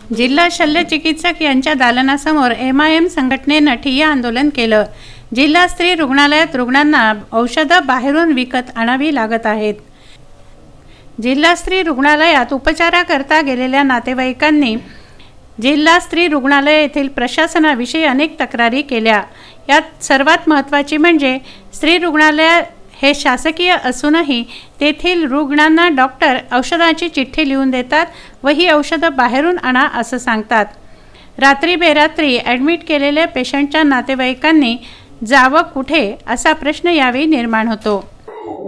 जिल्हा शल्यचिकित्सक यांच्या दालनासमोर MIM संघटनेनं ठिय्या आंदोलन केलं। जिल्हा स्त्री रुग्णालयात रुग्णांना औषधं बाहेरून विकत आणावी लागत आहेत। जिल्हा स्त्री रुग्णालयात उपचाराकरता गेलेल्या नातेवाईकांनी जिल्हा स्त्री रुग्णालय येथील प्रशासनाविषयी अनेक तक्रारी केल्या। यात सर्वात महत्त्वाची म्हणजे स्त्री रुग्णालय हे शासकीय असूनही तेथील रुग्णांना डॉक्टर औषधाची चिठ्ठी लिहून देतात व ही औषधं बाहेरून आणा असं सांगतात। रात्री बेरात्री ॲडमिट केलेल्या पेशंटच्या नातेवाईकांनी जावं कुठे असा प्रश्न यावेळी निर्माण होतो।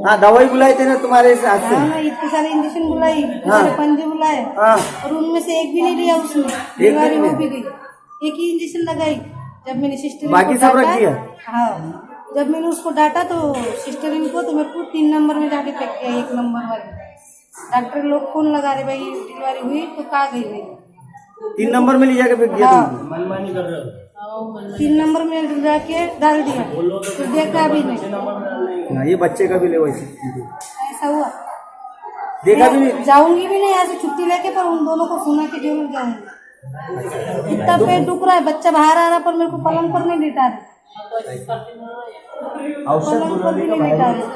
हाँ, दवाई बुलाई थे ना तुम्हारे साथ से? हाँ, इतने सारे इंजेक्शन बुलाई, सारे पंजे बुलाए और उनमें से एक भी नहीं लिया उसने। बीमारी हो भी गई, एक ही इंजेक्शन लगाई। जब मैंने सिस्टर बाकी सब रख दिया। हाँ, जब मैंने उसको डांटा तो सिस्टर इनको तो मेरे को 3 नंबर में जाके फेंक दिया, 1 नंबर वाले। डॉक्टर लोग फोन लगा रहे, भाई डिलीवरी हुई तो कहाँ गई भाई? 3 नंबर में ले जाके फेंक दिया। मनमानी कर रहे हो। 3 नंबर में जाके डाल दिया, फिर देखा भी नहीं। ये बच्चे का भी ले वैसे ऐसा हुआ, देखा भी नहीं। जाऊंगी भी नहीं यहाँ से छुट्टी लेके, पर उन दोनों को सुना के जरूर जाऊंगी। इतना पेट दुख रहा है, बच्चा बाहर आ रहा पर मेरे को पलंग पर नहीं लिटा रहे, पलंग पर भी नहीं लिटा रहे।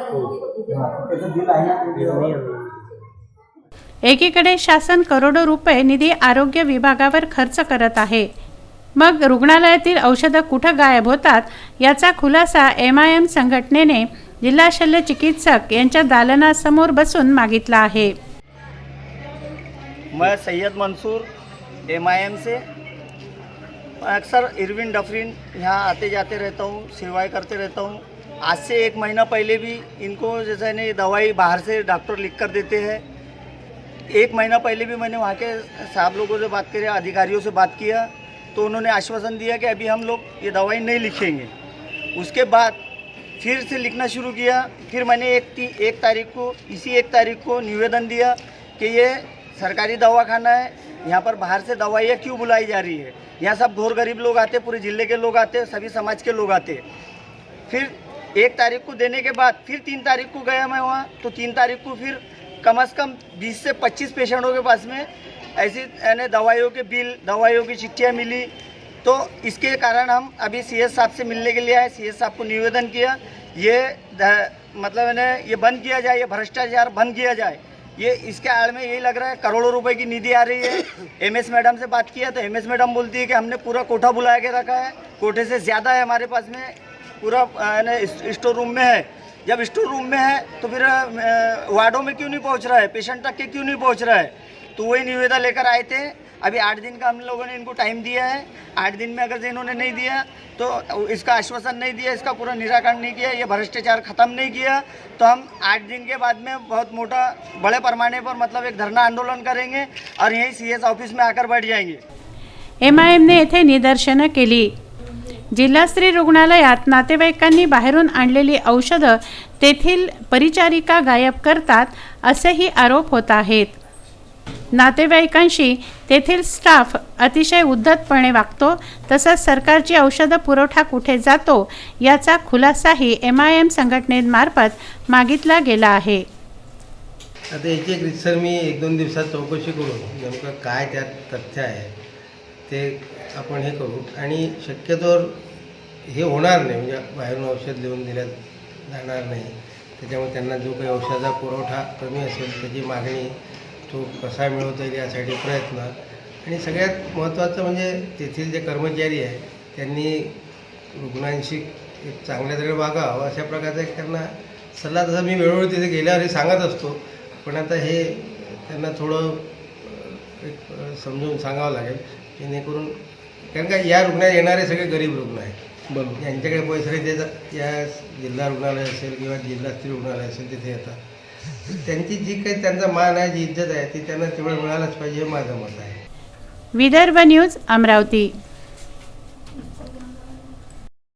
एकीकडे शासन करोडो रुपये निधी आरोग्य विभागावर खर्च करत आहे, मग रुग्णालयातील औषधं कुठं गायब होतात याचा खुलासा MIM संघटनेने जिल्हा शल्य चिकित्सक यांच्या दालनासमोर बसून मागितला आहे। मैं सैयद मंसूर MIM से अक्सर इरविन डफरिन यहाँ आते जाते रहता हूँ, सेवाएं करते रहता हूँ। आज से 1 महीना पहले भी इनको जैसे नहीं दवाई बाहर से डॉक्टर लिख कर देते हैं। 1 महीना पहले भी मैंने वहाँ के साहब लोगों से बात करी, अधिकारियों से बात किया तो उन्होंने आश्वासन दिया कि अभी हम लोग ये दवाई नहीं लिखेंगे। उसके बाद फिर से लिखना शुरू किया। फिर मैंने एक तारीख को निवेदन दिया कि ये सरकारी दवाखाना है, यहाँ पर बाहर से दवाइयाँ क्यों बुलाई जा रही है। यहाँ सब घोर गरीब लोग आते, पूरे ज़िले के लोग आते, सभी समाज के लोग आते। फिर 1 तारीख को देने के बाद फिर 3 तारीख को गया मैं वहाँ, तो 3 तारीख को फिर कम से कम 20 से 25 पेशेंटों के पास में ऐसी यानी दवाइयों के बिल, दवाइयों की चिट्ठियाँ मिली। तो इसके कारण हम अभी CS साहब से मिलने के लिए आए। CS साहब को निवेदन किया ये मतलब है ये बंद किया जाए, ये भ्रष्टाचार बंद किया जाए। ये इसके आड़ में यही लग रहा है करोड़ों रुपए की निधि आ रही है। MS मैडम से बात किया तो MS मैडम बोलती है कि हमने पूरा कोठा बुला के रखा है, कोठे से ज़्यादा है हमारे पास में, पूरा स्टोर रूम में है। जब स्टोर रूम में है तो फिर वार्डों में क्यों नहीं पहुँच रहा है, पेशेंट तक के क्यों नहीं पहुँच रहा है। तो वही निवेदन लेकर आए थे। अभी 8 दिन का हम लोगों ने इनको टाइम दिया है। 8 दिन में अगर इन्होंने नहीं दिया तो इसका आश्वासन नहीं दिया, इसका पूरा निराकरण नहीं किया, ये भ्रष्टाचार ख़त्म नहीं किया तो हम 8 दिन के बाद में बहुत मोटा बड़े पैमाने पर मतलब एक धरना आंदोलन करेंगे और यही CS ऑफिस में आकर बैठ जाएंगे। MIM ने येथे निदर्शनं केली। जिल्हा स्त्री रुग्णालयात नातेवाईकांनी बाहेरून आणलेली औषधं तेथील परिचारिका गायब करतात असेही आरोप होत आहेत। नातेवाईकांशी तेथील स्टाफ अतिशय उद्धटपणे वागतो, तसंच सरकारची औषधं पुरवठा कुठे जातो याचा खुलासाही MIM संघटनेमार्फत मागितला गेला आहे। आता याची एक रितसर मी 1-2 दिवसात चौकशी करून नेमकं काय त्यात तथ्य आहे ते आपण हे करू आणि शक्यतोवर हे होणार नाही, म्हणजे बाहेरून औषध लिहून दिल्या जाणार नाही। त्याच्यामुळे त्यांना जो काही औषधाचा पुरवठा कमी असेल त्याची मागणी तो कसा मिळवता येईल यासाठी प्रयत्न, आणि सगळ्यात महत्त्वाचं म्हणजे तेथील जे कर्मचारी आहे त्यांनी रुग्णांशी एक चांगल्या तऱ्हेने वागावं अशा प्रकारचा एक त्यांना सल्ला तसा मी वेळोवेळी तिथे गेल्यावर सांगत असतो। पण आता हे त्यांना थोडं एक समजून सांगावं लागेल जेणेकरून, कारण का या रुग्णात येणारे सगळे गरीब रुग्ण आहेत, बरोबर, यांच्याकडे पैसे देतात, या जिल्हा रुग्णालय असेल किंवा जिल्हा स्त्री रुग्णालय असेल तिथे येतात, त्यांची जी काही त्यांचा मान आहे, जी इज्जत आहे ती त्यांना तेवढं मिळालंच पाहिजे हे माझं मत आहे। विदर्भ न्यूज, अमरावती।